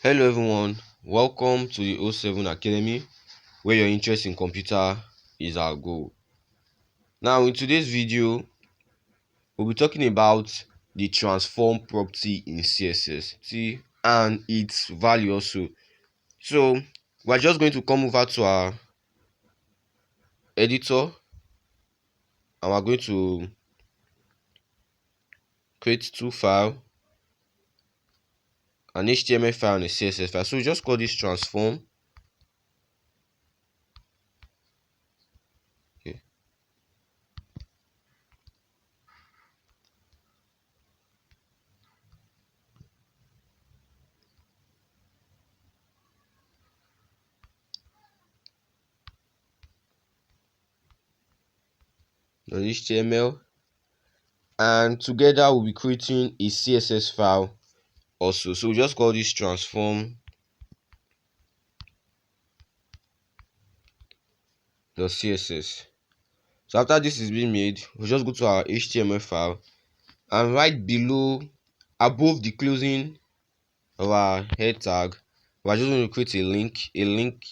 Hello everyone, welcome to the O7 Academy where your interest in computer is our goal. Now in today's video, we'll be talking about the transform property in CSS and its value also. So we're just going to come over to our editor and we're going to create two files, an HTML file and a CSS file. So we just call this transform. Okay. The HTML, and together we'll be creating a CSS file also. So we just call this transform the CSS. So after this is being made, we'll just go to our HTML file and right below, above the closing of our head tag, we're just going to create a link,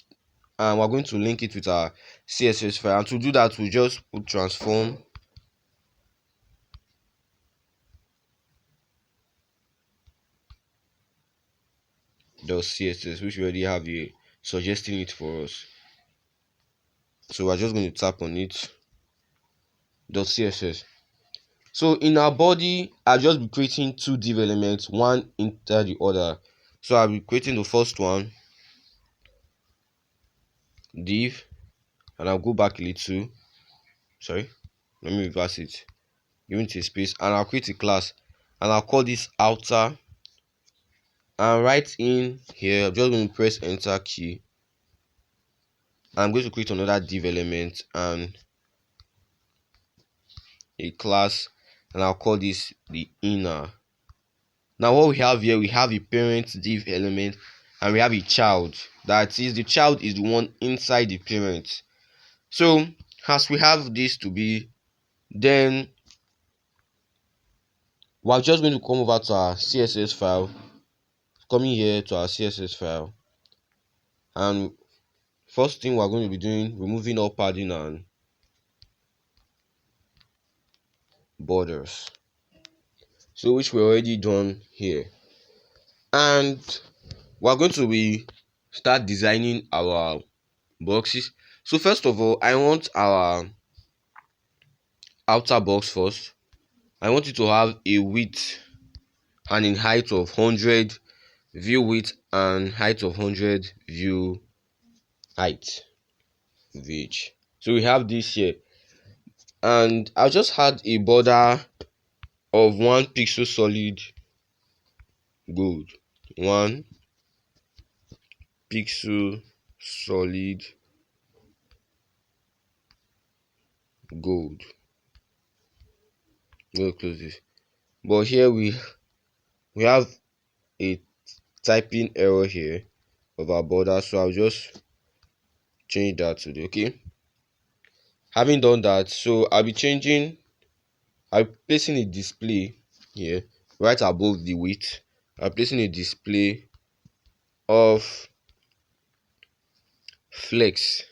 and we're going to link it with our CSS file. And to do that, we just put transform the CSS, which we already have here suggesting it for us. So we're just going to tap on it, the CSS. So in our body, I'll just be creating two div elements, one into the other. So I'll be creating the first one, div, and I'll go back a little. Sorry, let me reverse it. Give it a space, and I'll create a class, and I'll call this outer. And right in here, I'm just going to press enter key. I'm going to create another div element and a class, and I'll call this the inner. Now what we have here, we have a parent div element and we have a child. That is, the child is the one inside the parent. So as we have this to be, then we're just going to come over to our CSS file, coming here to our CSS file, and first thing we're going to be doing, removing all padding and borders, so which we're already done here. And we're going to be start designing our boxes. So first of all, I want our outer box first. I want it to have a width and in height of 100, view width and height of 100, view height vh. So we have this here, and I'll just add a border of 1 pixel solid gold, 1 pixel solid gold. We'll close this, but here we have a typing error here of our border, so I'll just change that to the okay. Having done that, so I'll be placing a display here right above the width. I'm placing a display of flex,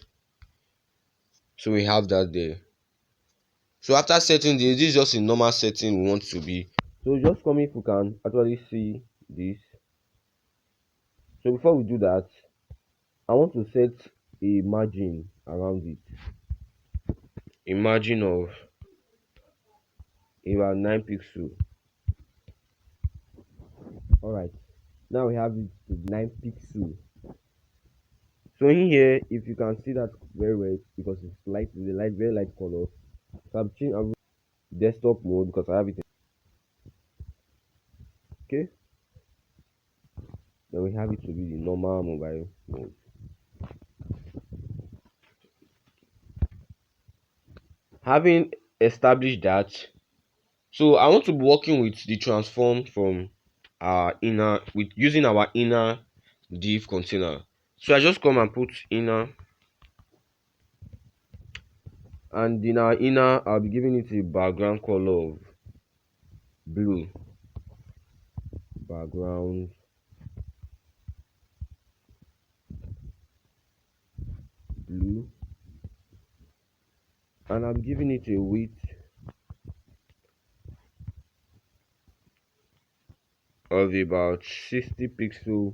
so we have that there. So after setting this is just a normal setting we want to be. So just come, if we can actually see this. So before we do that, I want to set a margin around it, a margin of about 9 pixels. All right, now we have it to 9 pixels. So in here, if you can see that very well, because it's light, it's a light, very light color. So I'm changing desktop mode because I have it. Okay, then we have it to be the normal mobile mode. Having established that, so I want to be working with the transform from our inner, with using our inner div container. So I just come and put inner, and in our inner I'll be giving it a background color of blue, background and I'm giving it a width of about 60 pixel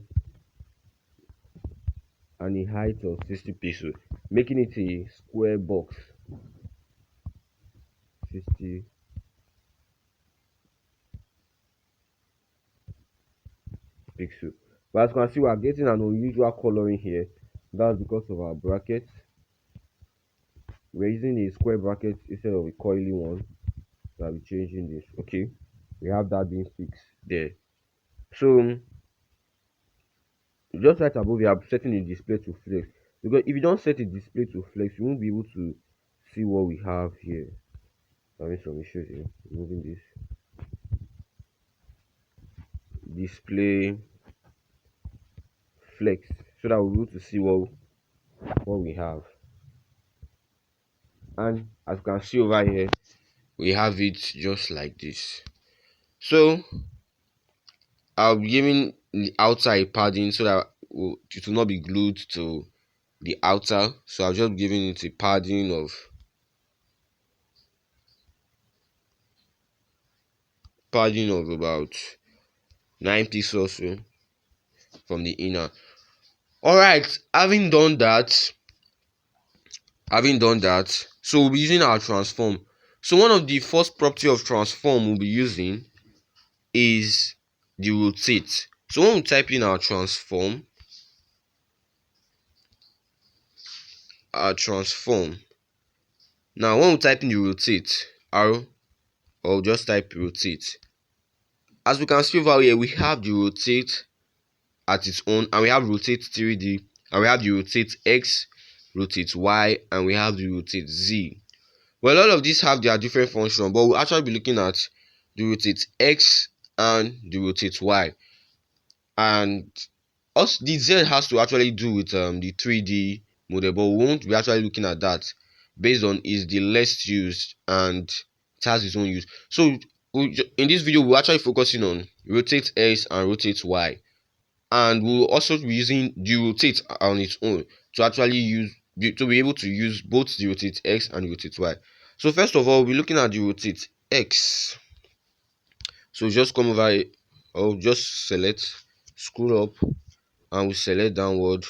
and a height of 60 pixel, making it a square box. 60 pixel. But as you can see, we are getting an unusual coloring here. That's because of our bracket. We're using a square bracket instead of a coily one. So I'll be changing this. Okay, we have that being fixed there. So just right above, we are setting the display to flex, because if you don't set a display to flex, you won't be able to see what we have here. Having some issues here. Moving this display flex so that we'll be able to see what we have. And as you can see over here, we have it just like this. So I'll be giving the outer a padding so that it will not be glued to the outer. So I'll just be giving it a padding of about 9 pixels or so from the inner. Alright, having done that, so we'll be using our transform. So one of the first property of transform we'll be using is the rotate. So when we type in our transform, now when we type in the rotate arrow, or just type rotate, as we can see over here, we have the rotate at its own, and we have rotate 3D, and we have the rotate X, rotate Y, and we have the rotate Z. Well, all of these have their different functions, but we'll actually be looking at the rotate X and the rotate Y. And also the Z has to actually do with the 3D model, but we won't be actually looking at that, based on is the less used and it has its own use. So in this video, we're actually focusing on rotate X and rotate Y, and we'll also be using the rotate on its own to actually be able to use both the rotate X and rotate Y. So first of all, we're looking at the rotate X. So just come over here, or just select, scroll up, and we select downward,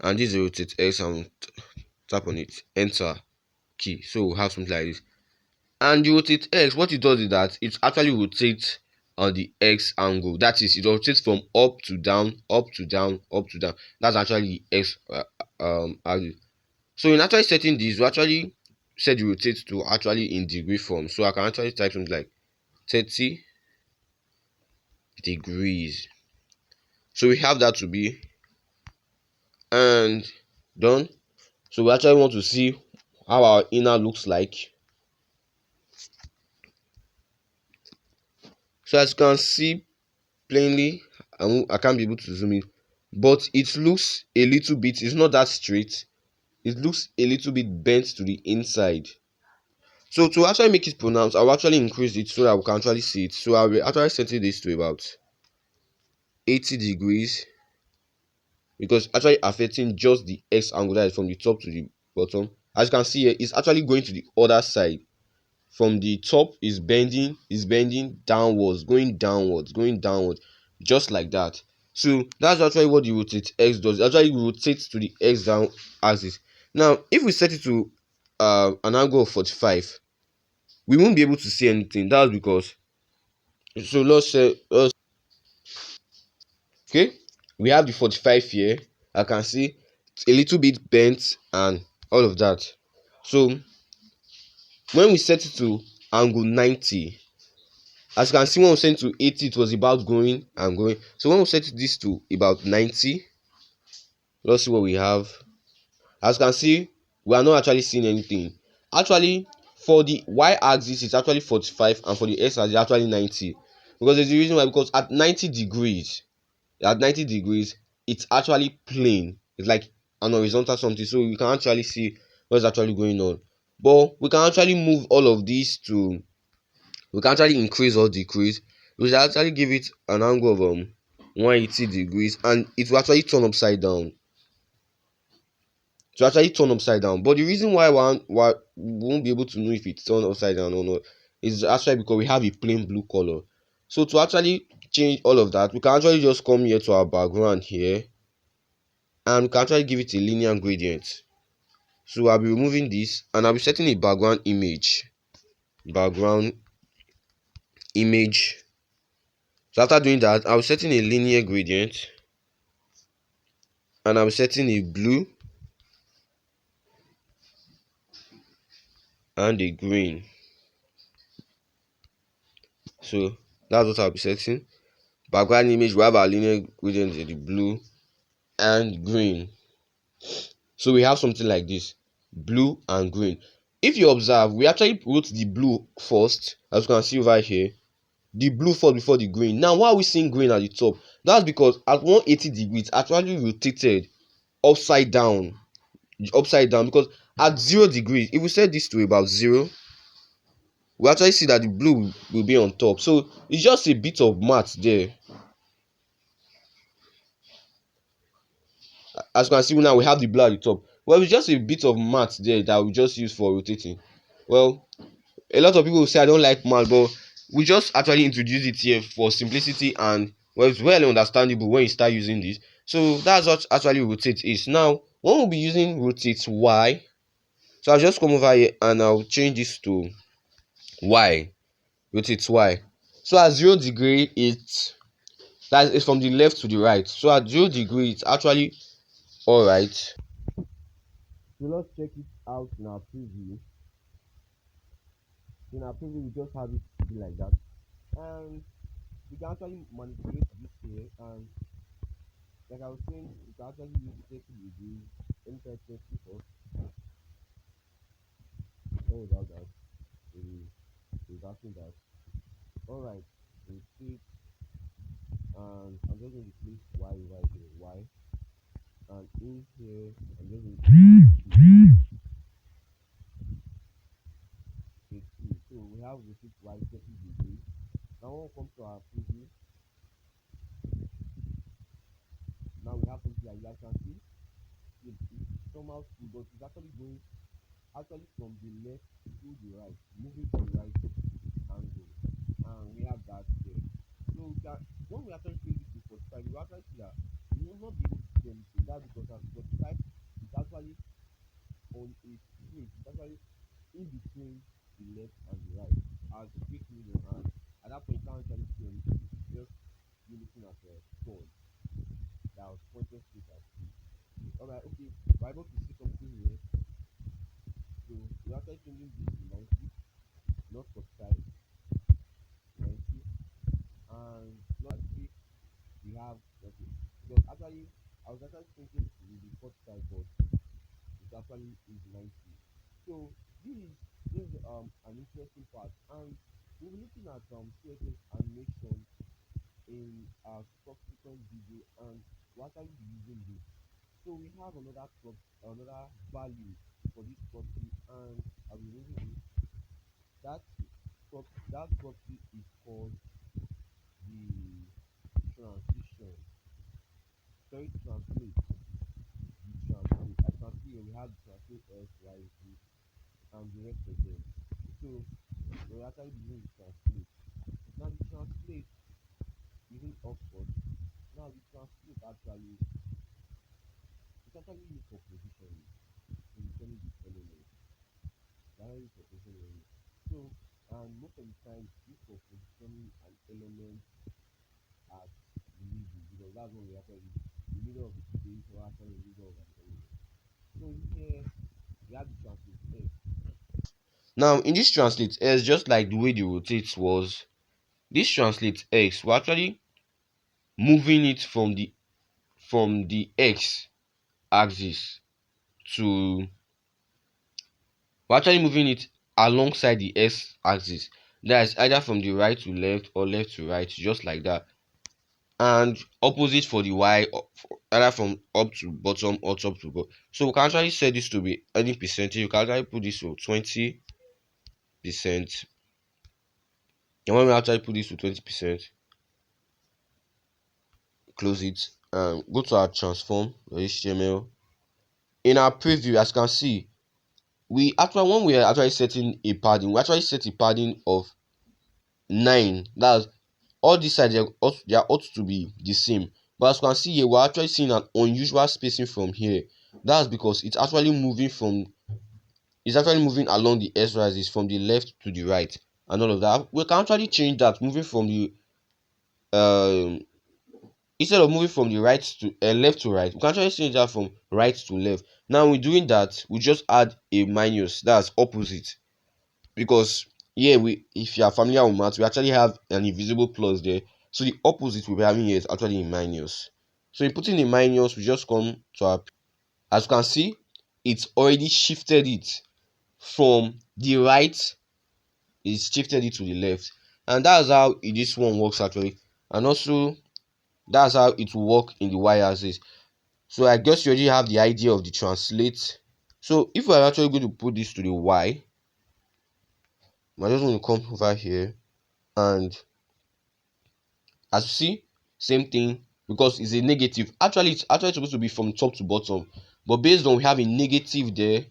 and this is rotate X, and we'll tap on it, enter key. So we'll have something like this. And the rotate X, what it does is that it actually rotates on the X angle. That is, it rotates from up to down, up to down, up to down. That's actually the X angle. So in actually setting this, we actually set the rotate to actually in degree form. So I can actually type something like 30 degrees. So we have that to be, and done. So we actually want to see how our inner looks like. So as you can see plainly, I can't be able to zoom in, but it looks a little bit, it's not that straight, it looks a little bit bent to the inside. So to actually make it pronounced, I'll actually increase it so that we can actually see it. So I'll be actually setting this to about 80 degrees, because actually affecting just the X angle, that is from the top to the bottom. As you can see here, it's actually going to the other side. From the top is bending downwards, going downwards, just like that. So that's actually what the rotate X does. It actually rotates to the X down axis. Now if we set it to an angle of 45, we won't be able to see anything. That's because, so let's say, okay, we have the 45 here. I can see it's a little bit bent and all of that. So when we set it to angle 90, as you can see, when we set it to 80, it was about going and going. So when we set this to about 90, let's see what we have. As you can see, we are not actually seeing anything. Actually, for the y-axis it's actually 45, and for the x-axis it's actually 90. Because there's a reason why. Because at 90 degrees, it's actually plane. It's like an horizontal something, so we can actually see what's actually going on. But we can actually move all of these to, we can actually increase or decrease. We should actually give it an angle of 180 degrees, and it will actually turn upside down. to actually turn upside down. But the reason why we won't be able to know if it's turned upside down or not is actually because we have a plain blue color. So to actually change all of that, we can actually just come here to our background here, and we can actually give it a linear gradient. So I'll be removing this, and I'll be setting a background image. So after doing that, I'll be setting a linear gradient, and I'll be setting a blue and a green. So that's what I'll be setting. Background image, we have our linear gradient in the blue and green. So we have something like this, blue and green. If you observe, we actually wrote the blue first, as you can see over here. The blue first before the green. Now why are we seeing green at the top? That's because at 180 degrees actually rotated upside down. Because at 0 degrees, if we set this to about 0, we actually see that the blue will be on top. So it's just a bit of math there. As you can see now, we have the blue at the top. Well, it's just a bit of math there that we just use for rotating. Well, a lot of people will say I don't like math, but we just actually introduce it here for simplicity, and well, it's well understandable when you start using this. So that's what actually rotate is. Now when we'll be using rotate y, so I'll just come over here and I'll change this to y. Rotate y. So at 0 degree, it's from the left to the right. So at 0 degree, it's actually all right. So let's check it out in our preview. In our preview, we just have it to be like that, and we can actually manipulate this here. And like I was saying, we can actually use 30 degrees, anytime 24. Sorry about that. We're asking that. All right, we see, and I'm just going to place y right here, y, and in here I'm just going to take 2. So we have the 6 y 30 degrees. Now when we come to our preview, now we have something like that. You can see it's somehow smooth, but it's actually going actually from the left to the right, moving to the right angle, and we have that there. So that when we actually change this to 45, we actually see that we will not be able to see anything. That's because at 45 it's actually on a straight, it's actually in between the left and the right as a straight medium, and at that point you can't actually see anything. It's just you looking at a stone that was pointed straight at you. Alright, okay, we're able to see something here. So we're actually changing this to 90, not 45, 90, and not actually we have okay. Because actually I was actually thinking it will be 45, but it actually is 90. So this is an interesting part, and we'll be looking at CSS animation in our subsequent video, and we'll actually be using this. So we have another value for this property, and I'll be using it. That that property is called the transition. Sorry, translate. The translate. I can see here we have the translate S, Y, Z, and the rest of them. So we're actually using the translate. Now the translate using Oxford. Now the translate actually it's actually used for positioning. Positioning the element. That is for positioning. So and most of the time it's used for positioning an element at the middle, because that's what we actually the middle of the space or actually the middle of an element. So here we have the translate S. Now in this translate S, just like the way the rotate was, this translate X, we're actually moving it from the X axis to we're actually moving it alongside the X axis. That is either from the right to left or left to right, just like that. And opposite for the Y, either from up to bottom or top to bottom. So we can actually set this to be any percentage. You can actually put this to 20%. And when we actually put this to 20%, close it and go to our transform HTML in our preview, as you can see, we actually, when we are actually setting a padding, we actually set a padding of 9. That's all these sides, they ought to be the same. But as you can see here, we're actually seeing an unusual spacing from here. That's because it's actually moving along the S axis from the left to the right and all of that. We can actually change that, moving from the um instead of moving from the right to left to right. We can actually change that from right to left. Now we're doing that, we just add a minus, that's opposite. Because here, we if you are familiar with math, we actually have an invisible plus there, so the opposite we'll be having here is actually a minus. So in putting a minus, we just come to our, as you can see, it's already shifted it from the right, it's shifted it to the left. And that's how this one works actually. And also, that's how it will work in the y-axis. So I guess you already have the idea of the translate. So if we're actually going to put this to the y, I'm just going to come over here, and as you see, same thing, because it's a negative. Actually, it's actually supposed to be from top to bottom, but based on we have a negative there,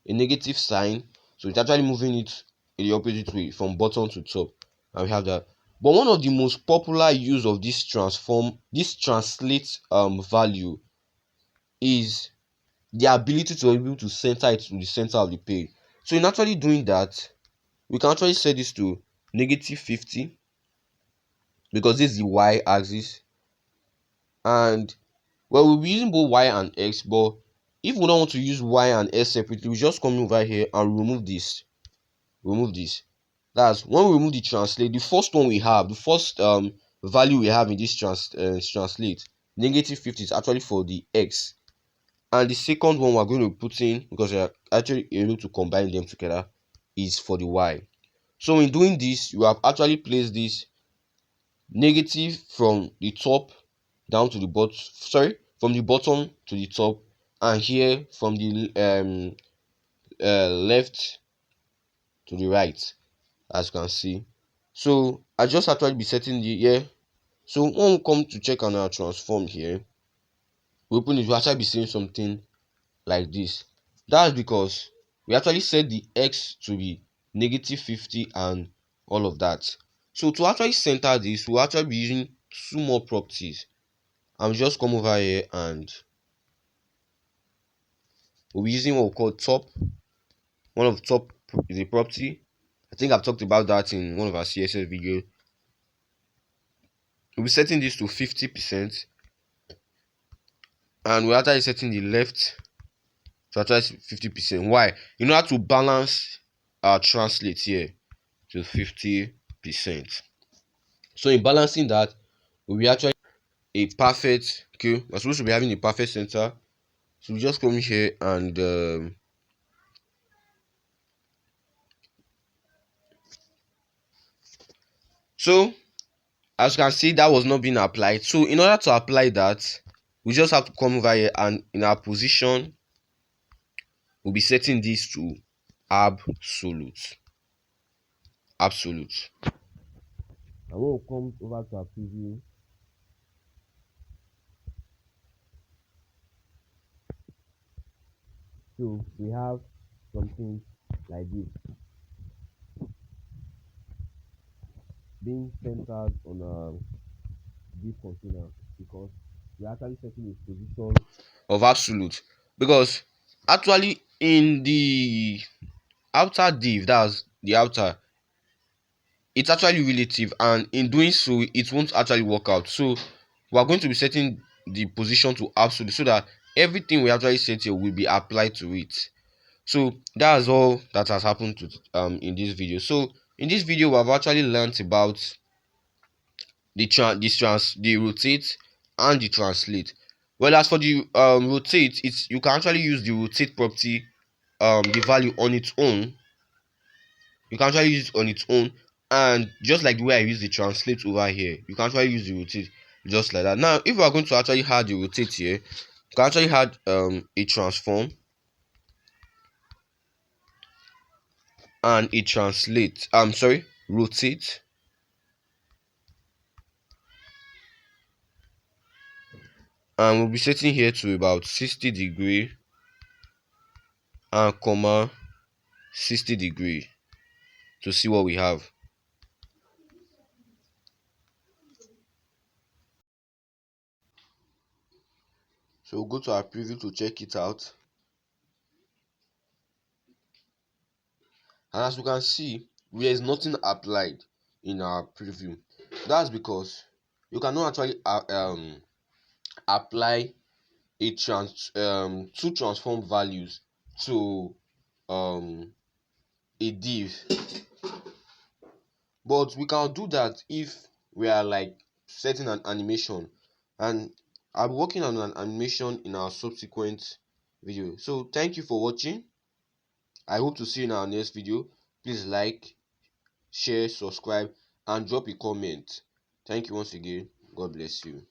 a negative sign, so it's actually moving it in the opposite way from bottom to top, and we have that. But one of the most popular use of this translate value, is the ability to be able to center it to the center of the page. So in actually doing that, we can actually set this to -50, because this is the y-axis. And well, we'll be using both y and x, but if we don't want to use y and x separately, we just come over here and remove this. That's when we remove the translate, the first one we have, the first value we have in this translate, -50, is actually for the x. And the second one we're going to put in, because we are actually able to combine them together, is for the y. So in doing this, you have actually placed this negative from the top down to the bottom, sorry, from the bottom to the top, and here from the left to the right, as you can see. So I just actually be setting the here. So when we come to check on our transform here, we open it, we actually be seeing something like this. That's because we actually set the x to be -50 and all of that. So to actually center this, we'll actually be using two more properties. I'm just come over here, and we'll be using what we call top. One of the top is a property. I think I've talked about that in one of our CSS videos. We'll be setting this to 50%, and we're actually setting the left to actually 50%. Why? In order to balance our translate here to 50%. So in balancing that, we'll be actually a perfect, okay, we're supposed to be having a perfect center. So we just come here and so as you can see, that was not being applied. So in order to apply that, we just have to come over here, and in our position, we'll be setting this to absolute. And when we come over to our preview, so we have something like this being centered on this container, because we're actually setting a position of absolute. Because actually in the outer div, that's the outer, it's actually relative, and in doing so it won't actually work out. So we are going to be setting the position to absolute, so that everything we actually set here will be applied to it. So that's all that has happened to in this video. So in this video, we have actually learned about the rotate and the translate. Well, as for the rotate, it's, you can actually use the rotate property, the value on its own. You can actually use it on its own, and just like the way I use the translate over here, you can actually use the rotate just like that. Now if we are going to actually add the rotate here, you can actually add a transform and a translate, sorry, rotate, and we'll be setting here to about 60 degree, and comma 60 degree to see what we have. So we'll go to our preview to check it out. And as we can see, there is nothing applied in our preview. That's because you cannot actually apply two transform values to um, a div, but we can do that if we are like setting an animation, and I'll be working on an animation in our subsequent video. So thank you for watching. I hope to see you in our next video. Please like, share, subscribe, and drop a comment. Thank you once again. God bless you.